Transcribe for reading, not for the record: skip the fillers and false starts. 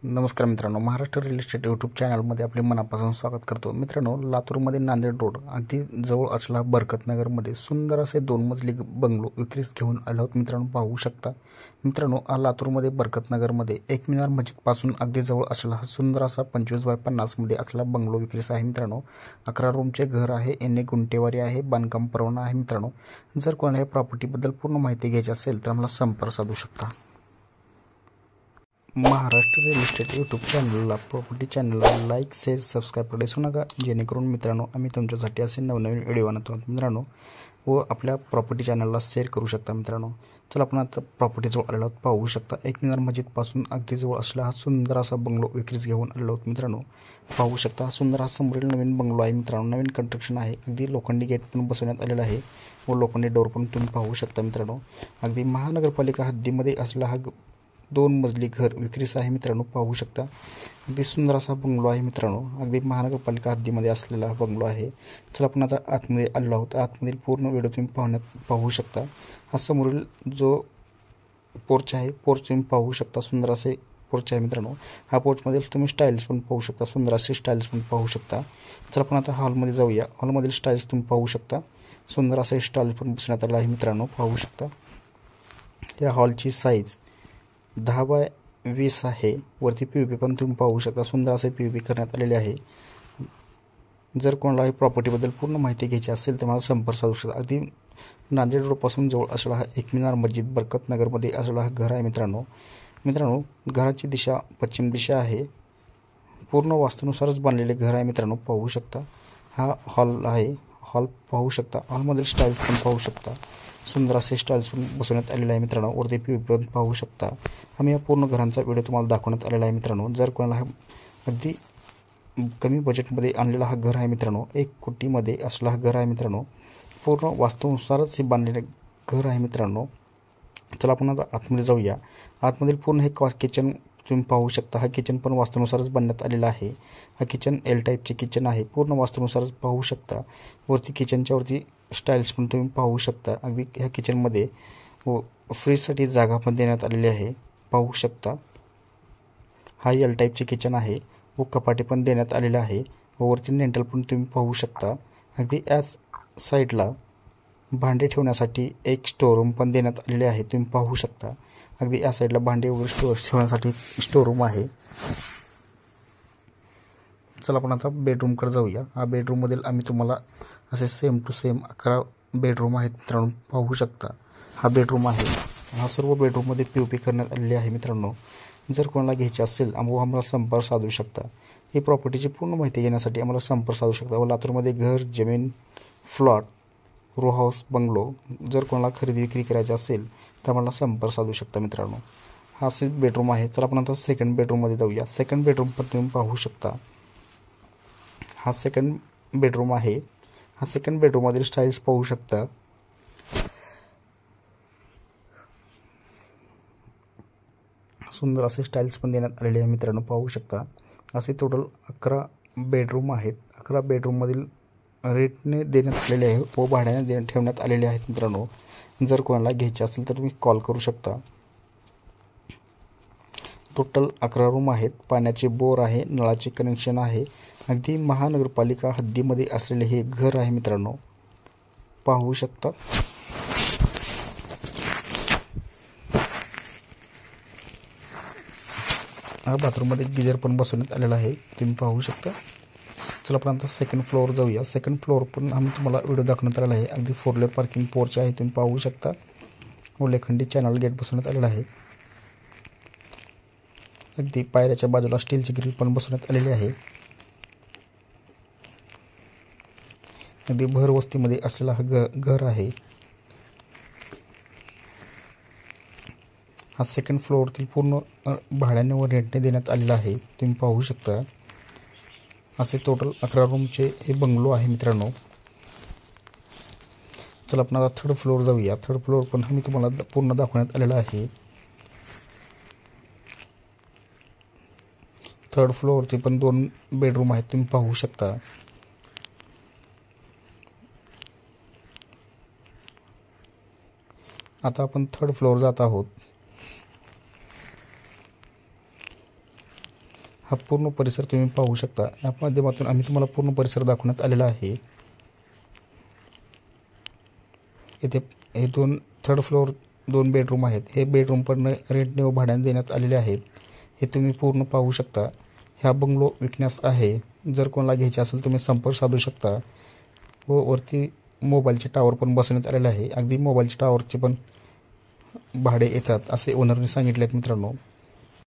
नमस्कार मित्रांनो, Maharashtra real estate YouTube चॅनलमध्ये आपले मनापासून स्वागत करतो. मित्रांनो, लातूरमध्ये नांदेड रोड अगदी जवळ असलेला बरकतनगरमध्ये सुंदर असे 2 मजली बंगलो विक्रीस घेऊन आलो आहोत. मित्रांनो, पाहू शकता. मित्रांनो, लातूरमध्ये बरकतनगरमध्ये एक मिनार मस्जिदपासून अगदी जवळ असलेला हा सुंदर असा 25x50 मध्ये असलेला बंगलो विक्रीस आहे. मित्रांनो, 11 रूमचे घर आहे, एने गुंटेवारी आहे, बांधकाम परवाना आहे. मित्रांनो, जर कोणाला या प्रॉपर्टीबद्दल पूर्ण माहिती घ्यायची असेल तर आम्हाला संपर्क साधू शकता. महाराष्ट्र रिअल इस्टेट यूट्यूब चॅनलला, प्रॉपर्टी चॅनलला लाईक, शेअर, सबस्क्राईब करायला विसरू नका, जेणेकरून मित्रांनो आम्ही तुमच्यासाठी असे नवनवीन व्हिडिओ आणत आहोत. मित्रांनो, व आपल्या प्रॉपर्टी चॅनलला शेअर करू शकता. मित्रांनो, चला आपण आता प्रॉपर्टी जवळ आलेलो आहोत. पाहू शकता, एक मिनार मस्जिदपासून अगदी जवळ असलेला हा सुंदर असा बंगलो विक्रीस घेऊन आलेलो आहोत. मित्रांनो, पाहू शकता, हा सुंदर असा समोरील नवीन बंगलो आहे. मित्रांनो, नवीन कंस्ट्रक्शन आहे. अगदी लोखंडी गेट पण बसवण्यात आलेला आहे व लोखंडी डोर पण तुम्ही पाहू शकता. मित्रांनो, अगदी महानगरपालिका हद्दीमध्ये असलेला हा 2 मजली घर विक्रीस आहे. मित्रांनो, पाहू शकता, अगदी सुंदर असा बंगलो आहे. मित्रांनो, अगदी महानगरपालिका हद्दीमध्ये असलेला बंगलो आहे. चला आपण आता आतमध्ये आलेलो आहोत. आतमधील पूर्ण व्हिडिओ तुम्ही पाहू शकता. हा समोरील जो पोर्च आहे, पोर्च तुम्ही पाहू शकता. सुंदर असे पोर्च आहे. मित्रांनो, हा पोर्चमधील तुम्ही स्टाईल्स पण पाहू शकता. सुंदर असे स्टाईल्स पण पाहू शकता. चला आपण आता हॉलमध्ये जाऊया. हॉलमधील स्टाईल्स तुम्ही पाहू शकता. सुंदर असे स्टाईल पण बसण्यात आला आहे. मित्रांनो, पाहू शकता. या हॉलची साईज 10x20 आहे. वरती POP पण तुम्ही पाहू शकता. सुंदर असे POP करण्यात आलेले आहे. जर कोणाला प्रॉपर्टीबद्दल पूर्ण माहिती घ्यायची असेल तर मला संपर्क साधू शकता. अगदी नांदेड रोडपासून जवळ असलेला हा एक मिनार मस्जिद बरकतनगरमध्ये असलेला हा घर आहे. मित्रांनो, घराची दिशा पश्चिम दिशा आहे. पूर्ण वास्तूनुसारच बांधलेले घर आहे. मित्रांनो, पाहू शकता. हा हॉल आहे. हॉल पाहू शकता. हॉलमधील स्टाईल्स पण पाहू शकता. सुंदर असे स्टाईल्स पण बसवण्यात आलेले आहे. मित्रांनो, वरती POP पण पाहू शकता. आम्ही या पूर्ण घरांचा व्हिडिओ तुम्हाला दाखवण्यात आलेला आहे. मित्रांनो, जर कोणाला अगदी कमी बजेटमध्ये आणलेला हा घर आहे. मित्रांनो, 1 कोटीमध्ये असलेला हा घर आहे. मित्रांनो, पूर्ण वास्तूनुसारच हे बांधलेले घर आहे. मित्रांनो, चला आपण आता आतमध्ये जाऊया. आतमधील पूर्ण हे किचन तुम्ही पाहू शकता. हा किचन पण वास्तूनुसारच बांधण्यात आलेला आहे. हा किचन L टाईपचे किचन आहे. पूर्ण वास्तूनुसारच पाहू शकता. वरती किचनच्या वरती स्टाईल्स पण तुम्ही पाहू शकता. अगदी ह्या किचनमध्ये फ्रीजसाठी जागा पण देण्यात आलेली आहे. पाहू शकता. हा L टाईपचे किचन आहे व कपाटे पण देण्यात आलेले आहे. वरती नेंटल पण तुम्ही पाहू शकता. अगदी याच साईडला भांडे ठेवण्यासाठी एक स्टोरूम पण देण्यात आलेले आहे. तुम्ही पाहू शकता. अगदी या साईडला भांडे वगैरे ठेवण्यासाठी स्टोरूम आहे. चला आपण आता बेडरूमकडे जाऊया. हा बेडरूममधील आम्ही तुम्हाला असे सेम टू सेम 11 बेडरूम आहेत. मित्रांनो, पाहू शकता. हा बेडरूम आहे. हा सर्व बेडरूममध्ये POP करण्यात आलेले आहे. मित्रांनो, जर कोणाला घ्यायचे असेल आम्हाला संपर्क साधू शकता. ही प्रॉपर्टीची पूर्ण माहिती घेण्यासाठी आम्हाला संपर्क साधू शकता. व लातूरमध्ये घर, जमीन, फ्लॉट, रो हाऊस, बंगलो जर कोणाला खरेदी विक्री करायची असेल तर आम्हाला संपर्क साधू शकता. मित्रांनो, हा बेडरूम आहे. चला आपण आता सेकंड बेडरूममध्ये जाऊया. सेकंड बेडरूम पण तुम्ही पाहू शकता. हा सेकंड बेडरूम आहे. हा सेकंड बेडरूममधील स्टाईल्स पाहू शकता. सुंदर असे स्टाईल्स पण देण्यात आलेले आहे. मित्रांनो, पाहू शकता. असे टोटल 11 बेडरूम आहेत. 11 बेडरूममधील रेटने देण्यात आलेले आहे व भाड्याने ठेवण्यात आलेले आहेत. मित्रांनो, जर कोणाला घ्यायचे असेल तर तुम्ही कॉल करू शकता. टोटल 11 रूम आहेत. पाण्याचे बोर आहे, नळाचे कनेक्शन आहे. अगदी महानगरपालिका हद्दीमध्ये असलेले हे घर आहे. मित्रांनो, पाहू शकता. हा बाथरूममध्ये गिझर पण बसवण्यात आलेला आहे. तुम्ही पाहू शकता. चला आपण आता सेकंड फ्लोअर जाऊया. सेकंड फ्लोअर पण आम्ही तुम्हाला व्हिडिओ दाखवण्यात आलेला आहे. अगदी 4 लेअर पार्किंग पोर्च आहे. तुम्ही पाहू शकता. व लोखंडी चॅनल गेट बसवण्यात आलेला आहे. अगदी पायऱ्याच्या बाजूला स्टीलची ग्रिल पण बसवण्यात आलेली आहे. अगदी भर वस्तीमध्ये असलेला हा घर आहे. हा सेकंड फ्लोअरतील पूर्ण भाड्याने व रेंटने देण्यात आलेला आहे. तुम्ही पाहू शकता. असे टोटल 11 रूमचे हे बंगलो आहे. मित्रांनो, चला आपण आता थर्ड फ्लोअर जाऊया. थर्ड फ्लोअर पण आम्ही तुम्हाला पूर्ण दाखवण्यात आलेला आहे. थर्ड फ्लोअरचे पण 2 बेडरूम आहेत. तुम्ही पाहू शकता. आता आपण थर्ड फ्लोअर जात आहोत. हा पूर्ण परिसर तुम्ही पाहू शकता. या माध्यमातून आम्ही तुम्हाला पूर्ण परिसर दाखवण्यात आलेला आहे. येथे हे थर्ड फ्लोअर 2 बेडरूम आहेत. हे बेडरूम पण रेंटने व भाड्याने देण्यात आलेले आहेत. हे तुम्ही पूर्ण पाहू शकता. ह्या बंगलो विकण्यास आहे. जर कोणाला घ्यायचे असेल तुम्ही संपर्क साधू शकता. व वरती मोबाईलचे टावर पण बसवण्यात आलेले आहे. अगदी मोबाईलच्या टावरचे पण भाडे येतात असे ओनरने सांगितले आहेत मित्रांनो.